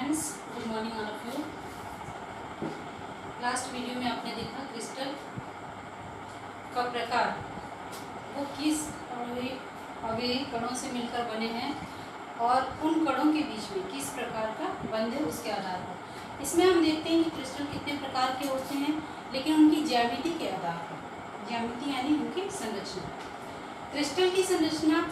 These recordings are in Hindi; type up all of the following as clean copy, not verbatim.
Friends, good morning all of you. Last video में आपने देखा क्रिस्टल का प्रकार, वो किस अवयवी कणों से मिलकर बने हैं और उन कणों के बीच में किस प्रकार का बंध है उसके आधार पर। इसमें हम देखते हैं कि क्रिस्टल कितने प्रकार के होते हैं, लेकिन उनकी ज्यामिति के आधार पर, ज्यामिति यानी उनकी संरचना। क्रिस्टल की संरचना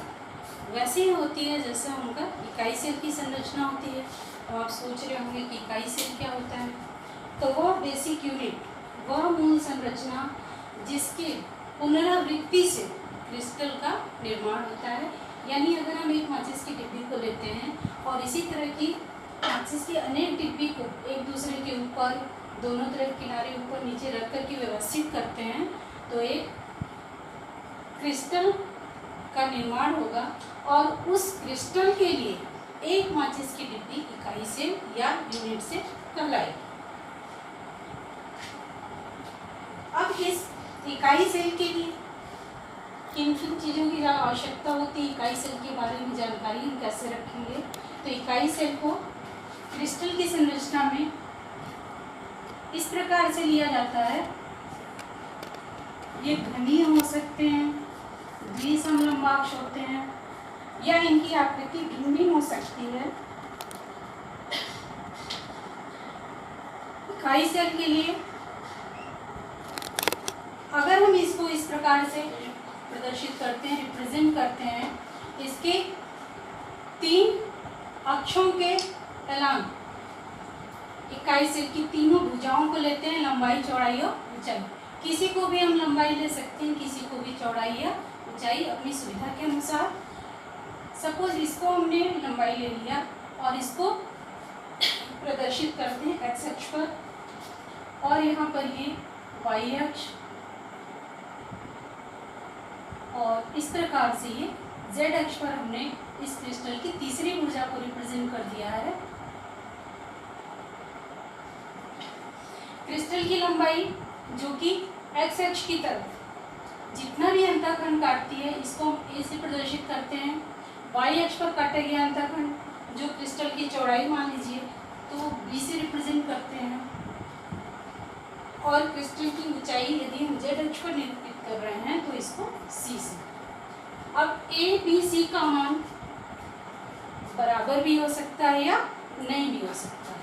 वैसे ही होती है जैसे उनका इकाई सेल की संरचना होती है। तो आप सोच रहे होंगे कि इकाई सेल क्या होता है। तो वह बेसिक यूनिट, वह मूल संरचना जिसके पुनरावृत्ति से क्रिस्टल का निर्माण होता है। यानी अगर हम एक माचिस की डिब्बी को लेते हैं और इसी तरह की माचिस की अनेक डिब्बी को एक दूसरे के ऊपर, दोनों तरफ किनारे ऊपर नीचे रख कर के व्यवस्थित करते हैं, तो एक क्रिस्टल का निर्माण होगा। और उस क्रिस्टल के लिए एक माचिस की डिब्बी इकाई सेल या यूनिट से कहलाएगी। अब इस इकाई सेल के लिए किन किन चीज़ों की आवश्यकता होती है, इकाई सेल के बारे में जानकारी हम कैसे रखेंगे। तो इकाई सेल को क्रिस्टल की संरचना में इस प्रकार से लिया जाता है। ये घनीय हो सकते हैं, द्विसमलंबाक्ष होते हैं, या इनकी आकृति भिन्न भिन्न हो सकती है। इकाई सेल के लिए अगर हम इसको इस प्रकार से प्रदर्शित करते हैं, रिप्रेजेंट करते हैं, इसके तीन अक्षों के अलावा इकाई सेल की तीनों भुजाओं को लेते हैं, लंबाई, चौड़ाई और ऊंचाई। किसी को भी हम लंबाई ले सकते हैं, किसी को भी चौड़ाई या ऊंचाई अपनी सुविधा के अनुसार। सपोज इसको हमने लंबाई ले लिया और इसको प्रदर्शित करते हैं एक्स अक्ष पर, और यहाँ पर ये वाई अक्ष, और इस प्रकार से ये जेड अक्ष पर हमने इस क्रिस्टल की तीसरी भुजा को रिप्रेजेंट कर दिया है। क्रिस्टल की लंबाई जो कि एक्स अक्ष की तरफ जितना भी अंतःखंड काटती है, इसको हम ए से प्रदर्शित करते हैं। वाई अक्ष पर काटा गया अंतःखंड जो क्रिस्टल की चौड़ाई मान लीजिए तो बी से रिप्रेजेंट करते हैं। और क्रिस्टल की ऊंचाई यदि हम जेड अक्ष पर निरूपित कर रहे हैं तो इसको सी से। अब ए बी सी का मान बराबर भी हो सकता है या नहीं भी हो सकता है।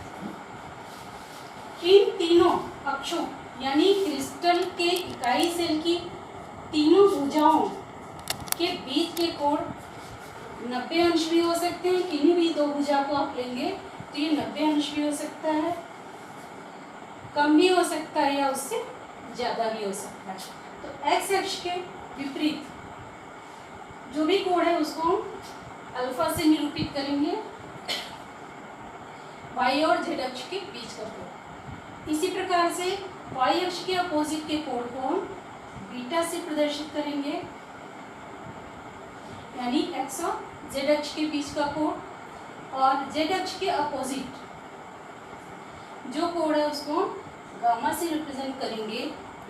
इन तीनों अक्षों यानी क्रिस्टल के इकाई सेल की तीनों भुजाओं के बीच के कोण 90 अंश भी हो सकते हैं। किन्हीं भी दो भुजा को आप लेंगे तो ये 90 अंश भी हो सकता है, कम भी हो सकता है या उससे ज़्यादा भी हो सकता है। तो एक्स अक्ष के विपरीत जो भी कोण है उसको हम अल्फा से निरूपित करेंगे, वाई और जेड अक्ष के बीच का कोण। इसी प्रकार से वाई अक्ष के अपोजिट के कोण को हम बीटा से प्रदर्शित करेंगे, यानी एक्स और जेड अक्ष के बीच का कोण। और जेड अक्ष के अपोजिट जो कोण है उसको गामा से रिप्रेजेंट करेंगे,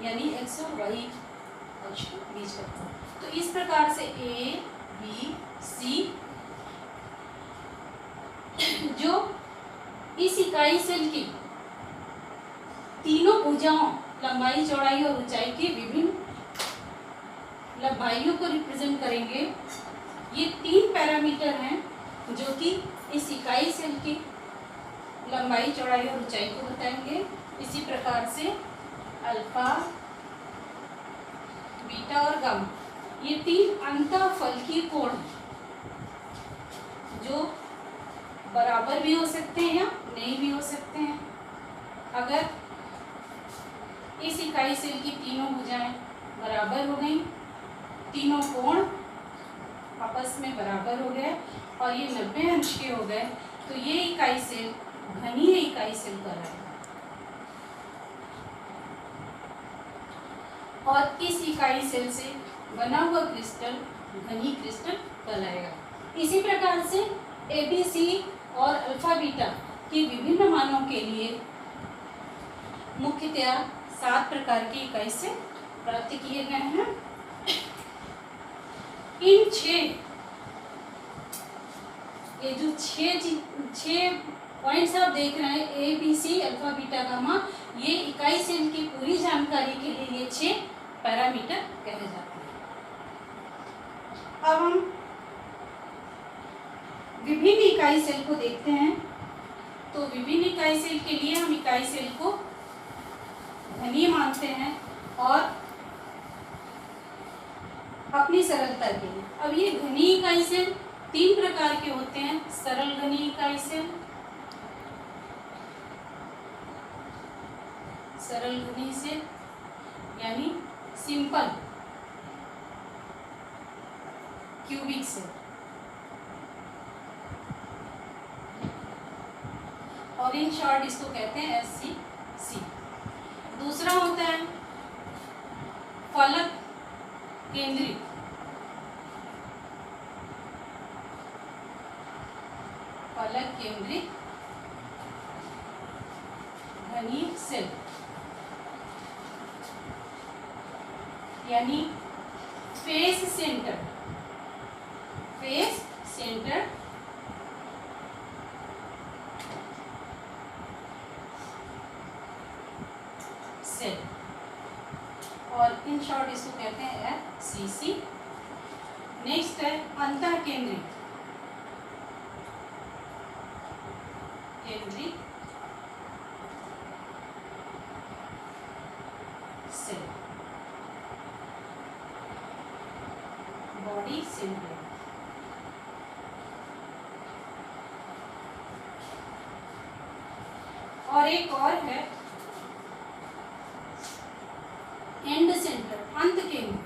यानी एक्स और वाई अक्ष के बीच का कोण। तो इस प्रकार से ए बी सी जो इस इकाई सेल की तीनों भुजाओं लंबाई, चौड़ाई और ऊंचाई की विभिन्न लंबाइयों को रिप्रेजेंट करेंगे। ये तीन पैरामीटर हैं जो कि इस इकाई सेल की लंबाई, चौड़ाई और ऊंचाई को बताएंगे। इसी प्रकार से अल्फा, बीटा और गामा ये तीन अंतःफलकीय कोण जो बराबर भी हो सकते हैं या नहीं भी हो सकते हैं। अगर इस इकाई सेल की तीनों भुजाएं बराबर हो गई, तीनों कोण आपस में बराबर हो गए और ये 90 अंश के हो गए, तो ये इकाई सेल घनीय इकाई सेल कहलाएगा। और इस इकाई सेल से बना हुआ क्रिस्टल घनीय क्रिस्टल कहलाएगा। इसी प्रकार से ए बी सी और अल्फा बीटा के विभिन्न मानों के लिए मुख्यतया 7 प्रकार की इकाई से प्राप्त किए गए हैं। इन 6 ये जो 6 पॉइंट्स आप देख रहे हैं A B C alpha beta gamma, ये इकाई सेल की पूरी जानकारी के लिए ये 6 पैरामीटर कहे जाते हैं। अब हम विभिन्न इकाई सेल को देखते हैं। तो विभिन्न इकाई सेल के लिए हम इकाई सेल को घनीय मानते हैं और अपनी सरलता के लिए। अब ये घनीय इकाई सेल 3 प्रकार के होते हैं। सरल घनीय इकाई सेल, सरल घनीय सेल यानी सिंपल क्यूबिक सेल, और इन शॉर्ट इसको कहते हैं SCC। दूसरा होता है फलक केंद्रित, फलक केंद्रित घनीय सेल यानी face centre, face centre cell, और इन शॉर्ट इसको कहते हैं FCC। नेक्स्ट है अंतः केंद्रित, केंद्रित सेल, बॉडी सेंटर। और एक और है एंड सेंटर, अंत केंद्र,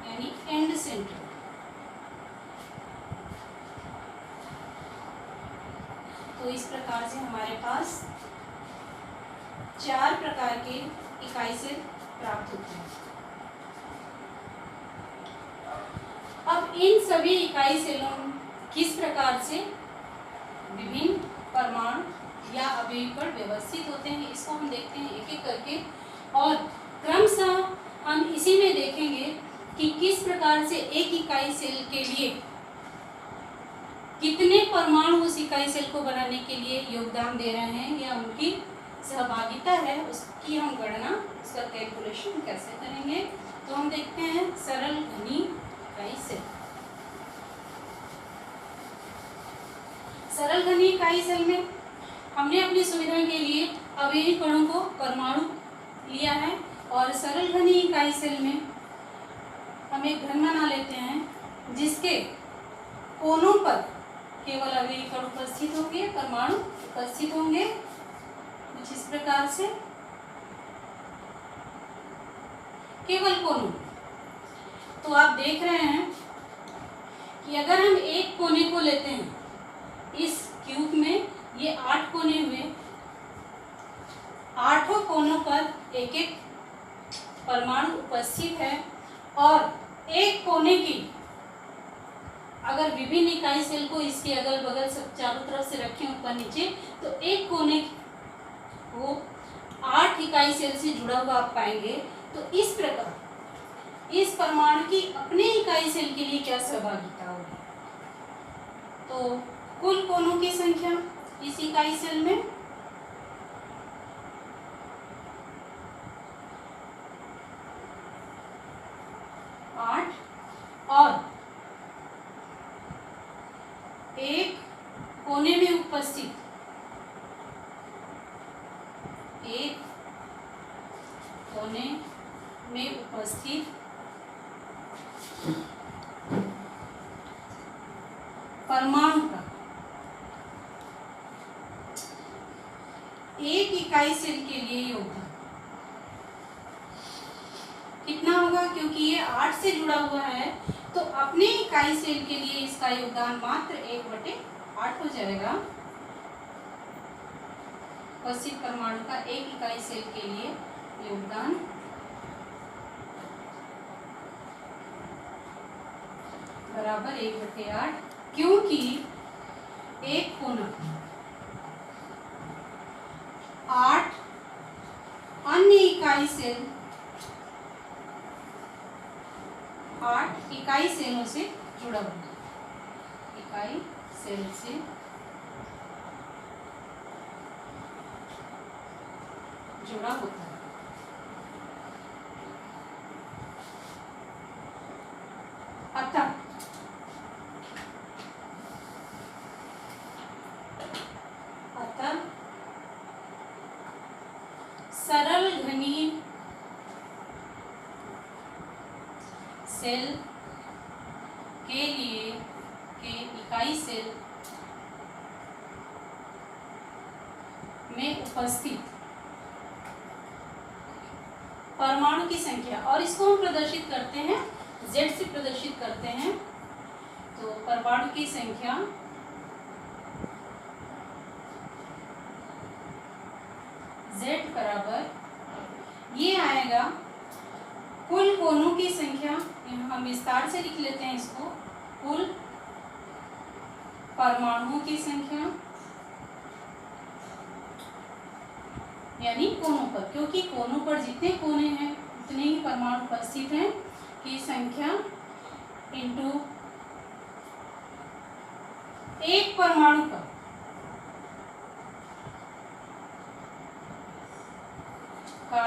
यानी एंड सेंटर। तो इस प्रकार से हमारे पास 4 प्रकार के इकाई सेल प्राप्त होते हैं। अब इन सभी इकाई सेलों किस प्रकार से विभिन्न परमाणु या अवयव पर व्यवस्थित होते हैं, इसको हम देखते हैं एक एक करके, और क्रमशः हम इसी में देखेंगे कि किस प्रकार से एक इकाई सेल के लिए कितने परमाणु उस इकाई सेल को बनाने के लिए योगदान दे रहे हैं या उनकी सहभागिता है, उसकी हम गणना, उसका कैलकुलेशन कैसे करेंगे। तो हम देखते हैं सरल घनीय इकाई सेल। सरल घनीय इकाई सेल में हमने अपनी सुविधा के लिए अवयवी कणों को परमाणु लिया है, और सरल घनीय इकाई सेल में हम एक घन बना लेते हैं जिसके कोनों पर केवल अवयवी कण उपस्थित होंगे, परमाणु उपस्थित होंगे, कुछ इस प्रकार से केवल कोनों। तो आप देख रहे हैं कि अगर हम एक कोने को लेते हैं, इस क्यूब में ये 8 कोने हुए, 8 कोनों पर एक एक परमाणु उपस्थित है, और एक कोने की अगर विभिन्न इकाई सेल को इसके अगल बगल सब चारों तरफ से रखें ऊपर नीचे, तो एक कोने को 8 इकाई सेल से जुड़ा हुआ आप पाएंगे। तो इस प्रकार इस परमाणु की अपने इकाई सेल के लिए क्या सहभागिता होगी। तो कुल कोनों की संख्या इस इकाई सेल में 8, और एक कोने में उपस्थित, एक कोने में उपस्थित परमाणु का एक इकाई सेल के लिए योगदान कितना होगा, क्योंकि ये 8 से जुड़ा हुआ है, तो अपने इकाई सेल के लिए इसका योगदान मात्र 1/8 हो जाएगा। उपस्थित परमाणु का एक इकाई सेल के लिए योगदान बराबर 1/8, क्योंकि एक कोना 8 अन्य इकाई सेल 8 इकाई सेलों से जुड़ा हुआ है, इकाई सेल से जुड़ा होता है। अतः सरल घनीय सेल के लिए के इकाई सेल में उपस्थित परमाणु की संख्या, और इसको हम प्रदर्शित करते हैं Z से प्रदर्शित करते हैं। तो परमाणु की संख्या Z बराबर ये आएगा कुल कोनों की संख्या, हम विस्तार से लिख लेते हैं इसको, कुल परमाणुओं की संख्या यानी कोनों पर, क्योंकि कोनों पर जितने कोने हैं उतने ही परमाणु उपस्थित हैं की संख्या इंटू एक परमाणु पर का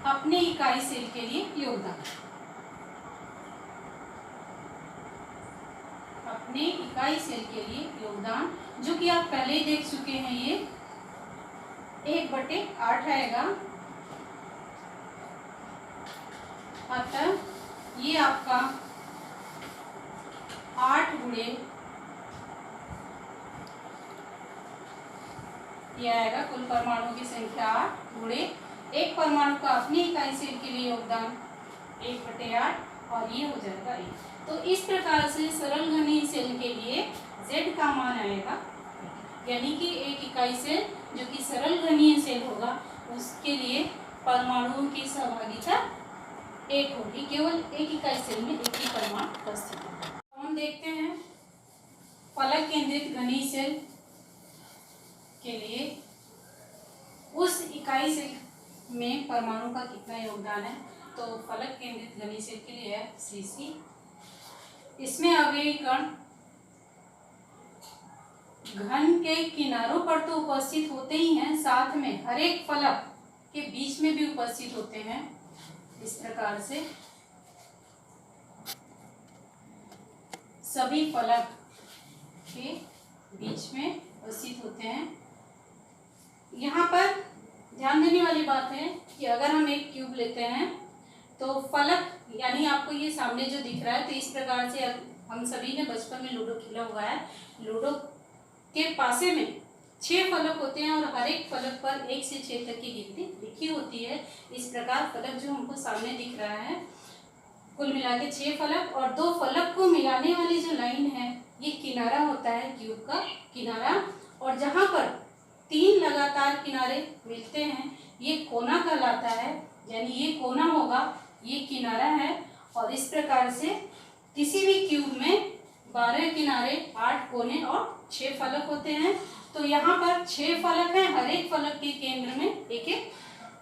अपने इकाई सेल के लिए योगदान, अपने इकाई सेल के लिए योगदान, जो कि आप पहले ही देख चुके हैं। ये 1/8 आएगा। अतः ये आपका 8 गुणे ये आएगा कुल परमाणुओं की संख्या 8 गुणे एक परमाणु का अपनी इकाई सेल के लिए योगदान 1/8, और ये हो जाएगा 1। तो इस प्रकार से सरल घनीय सेल के लिए Z का मान आएगा, यानी कि एक इकाई सेल जो कि सरल घनीय सेल होगा उसके लिए परमाणुओं की सहभागिता 1 होगी, केवल एक इकाई सेल में एक ही परमाणु उपस्थित है। हम देखते हैं फलक केंद्रित घनीय सेल के लिए उस इकाई सेल में परमाणु का कितना योगदान है। तो फलक केंद्रित घनीय सेल के लिए है Cc। इसमें अवयवी कण घन के किनारों पर तो उपस्थित होते ही हैं, साथ में हर एक फलक के बीच में भी उपस्थित होते हैं। इस प्रकार से सभी फलक के बीच में उपस्थित होते हैं। यहाँ पर ध्यान देने वाली बात है कि अगर हम एक क्यूब लेते हैं तो फलक, यानी आपको ये सामने जो दिख रहा है, तो इस प्रकार से हम सभी ने बचपन में लूडो खेला हुआ है। लूडो के पासे में 6 फलक होते हैं और हर एक फलक पर 1 से 6 तक की गिनती लिखी होती है। इस प्रकार फलक जो हमको सामने दिख रहा है, कुल मिला के 6 फलक, और 2 फलक को मिलाने वाली जो लाइन है ये किनारा होता है, क्यूब का किनारा, और जहाँ पर 3 लगातार किनारे मिलते हैं ये कोना कहलाता है, यानी ये कोना होगा, ये किनारा है। और इस प्रकार से किसी भी क्यूब में 12 किनारे, 8 कोने और 6 फलक होते हैं। तो यहाँ पर 6 फलक हैं, हर एक फलक के केंद्र में एक एक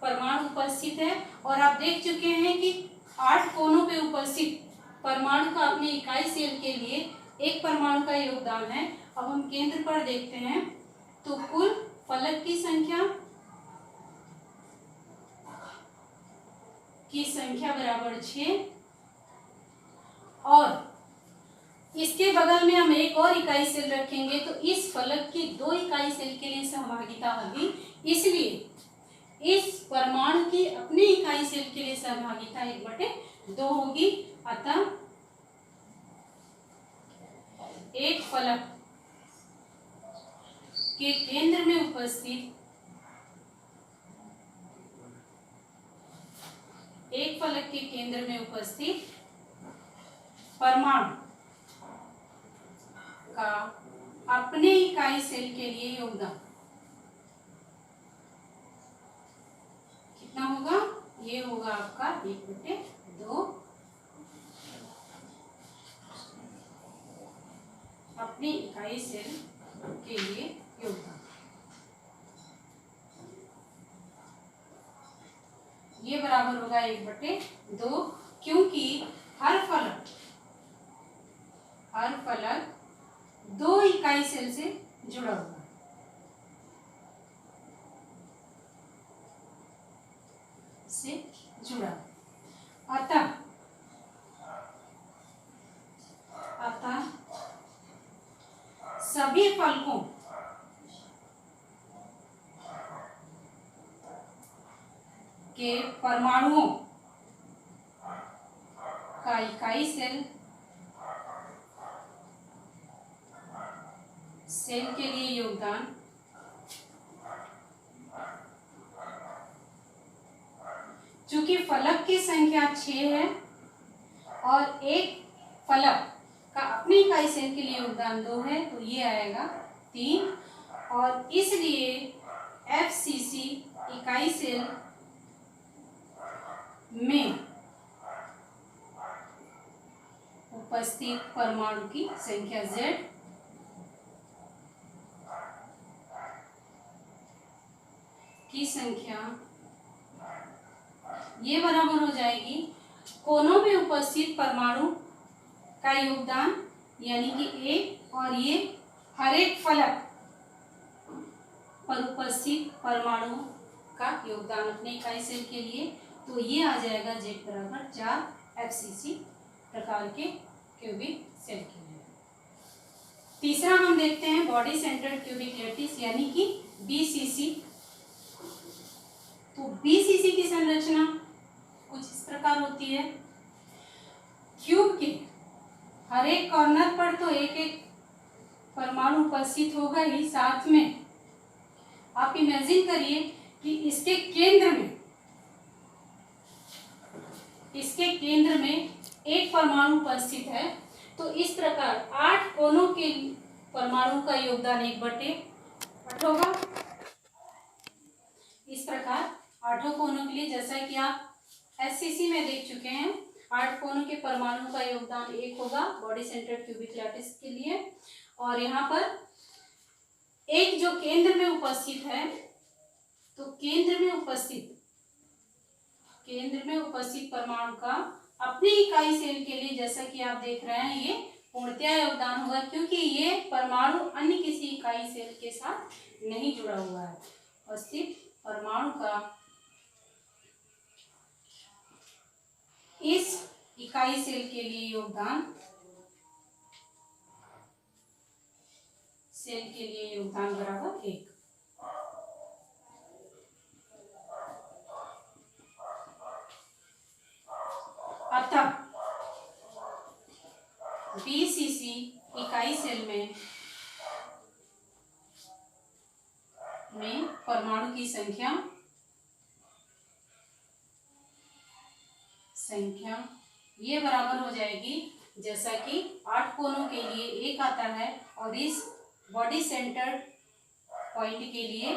परमाणु उपस्थित है। और आप देख चुके हैं कि 8 कोनों पे उपस्थित परमाणु का अपने इकाई सेल के लिए एक परमाणु का योगदान है। अब हम केंद्र पर देखते हैं तो कुल फलक की संख्या बराबर 6, और इसके बगल में हम एक और इकाई सेल रखेंगे तो इस फलक की 2 इकाई सेल के लिए सहभागिता होगी, इसलिए इस परमाणु की अपनी इकाई सेल के लिए सहभागिता 1/2 होगी। अतः एक फलक के केंद्र में उपस्थित परमाणु का अपने इकाई सेल के लिए योगदान कितना होगा? ये होगा आपका 1/2 अपनी इकाई सेल के लिए योगदान। ये बराबर होगा 1/2, क्योंकि हर फलक 2 इकाई सेल से जुड़ा हुआ है। से जुड़ा। अतः सभी फलकों के परमाणुओं का इकाई सेल के लिए योगदान चूंकि फलक की संख्या 6 है और एक फलक का अपनी इकाई सेल के लिए योगदान 2 है, तो ये आएगा 3, और इसलिए FCC इकाई सेल में उपस्थित परमाणु की संख्या Z की संख्या ये बराबर हो जाएगी कोनों में उपस्थित परमाणु का योगदान, यानी कि A, और ये हर एक फलक पर उपस्थित परमाणु का योगदान अपने इकाई सेल के लिए, तो ये आ जाएगा Z बराबर 4 FCC प्रकार के क्यूबिक सेल के लिए। तीसरा हम देखते हैं बॉडी सेंटर्ड क्यूबिक लैटिस यानी कि BCC। तो BCC की संरचना कुछ इस प्रकार होती है। क्यूब के हर एक कॉर्नर पर तो एक एक परमाणु उपस्थित होगा ही, साथ में आप इमेजिन करिए कि इसके केंद्र में एक परमाणु उपस्थित है। तो इस प्रकार 8 कोनों के परमाणु का योगदान 1/8 होगा। इस प्रकार 8 कोनों के लिए, जैसा कि आप SCC में देख चुके हैं, 8 कोनों के परमाणु का योगदान 1 होगा बॉडी सेंटर्ड क्यूबिक लैटिस के लिए। और यहाँ पर एक जो केंद्र में उपस्थित है, तो केंद्र में उपस्थित परमाणु का अपनी इकाई सेल के लिए, जैसा कि आप देख रहे हैं, ये पूर्णतया योगदान होगा, क्योंकि ये परमाणु अन्य किसी इकाई सेल के साथ नहीं जुड़ा हुआ है। उपस्थित परमाणु का इस इकाई सेल के लिए योगदान बराबर 1। अतः BCC इकाई सेल में परमाणु की संख्या ये बराबर हो जाएगी, जैसा कि 8 कोनों के लिए 1 आता है और इस बॉडी सेंटर्ड पॉइंट के लिए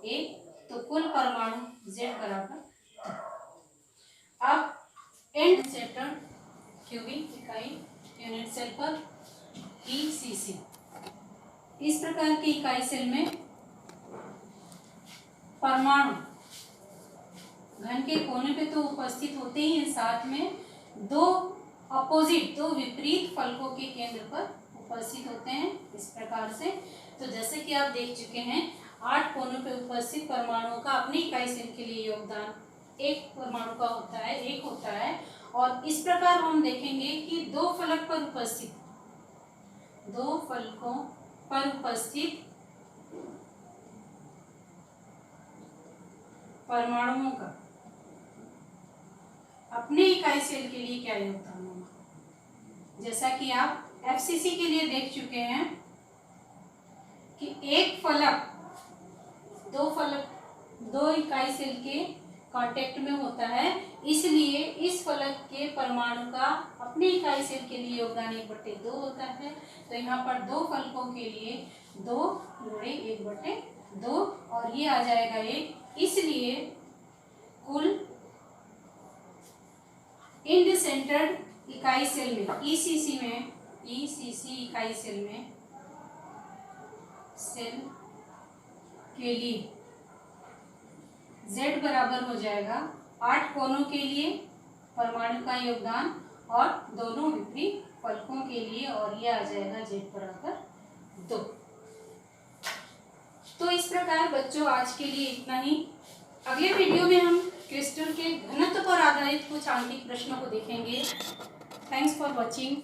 1, तो कुल परमाणु Z बराबर। अब एंड सेंटर्ड क्यूबिक इकाई यूनिट सेल पर BCC, इस प्रकार की इकाई सेल में परमाणु घन के कोने पे तो उपस्थित होते ही हैं, साथ में 2 विपरीत फलकों के केंद्र पर उपस्थित होते हैं इस प्रकार से। तो जैसे कि आप देख चुके हैं, 8 कोनों पे उपस्थित परमाणुओं का अपनी इकाई सेल के लिए योगदान 1 परमाणु का होता है, 1 होता है। और इस प्रकार हम देखेंगे कि 2 फलकों पर उपस्थित परमाणुओं का अपने इकाई सेल के लिए क्या योगदान होगा। जैसा कि आप FCC के लिए देख चुके हैं कि एक फलक 2 इकाई सेल के कांटेक्ट में होता है, इसलिए इस फलक के परमाणु का अपनी इकाई सेल के लिए योगदान 1/2 होता है। तो यहाँ पर 2 फलकों के लिए 2 × 1/2 और ये आ जाएगा 1। इसलिए कुल इंड सेंटर्ड इकाई सेल में ECC इकाई सेल के लिए Z बराबर हो जाएगा 8 कोनों के लिए परमाणु का योगदान और दोनों विपरीत फलकों के लिए, और ये आ जाएगा Z बराबर 2। तो इस प्रकार बच्चों आज के लिए इतना ही। अगले वीडियो में हम क्रिस्टल के घनत्व पर आधारित कुछ आंतरिक प्रश्नों को देखेंगे। Thanks for watching.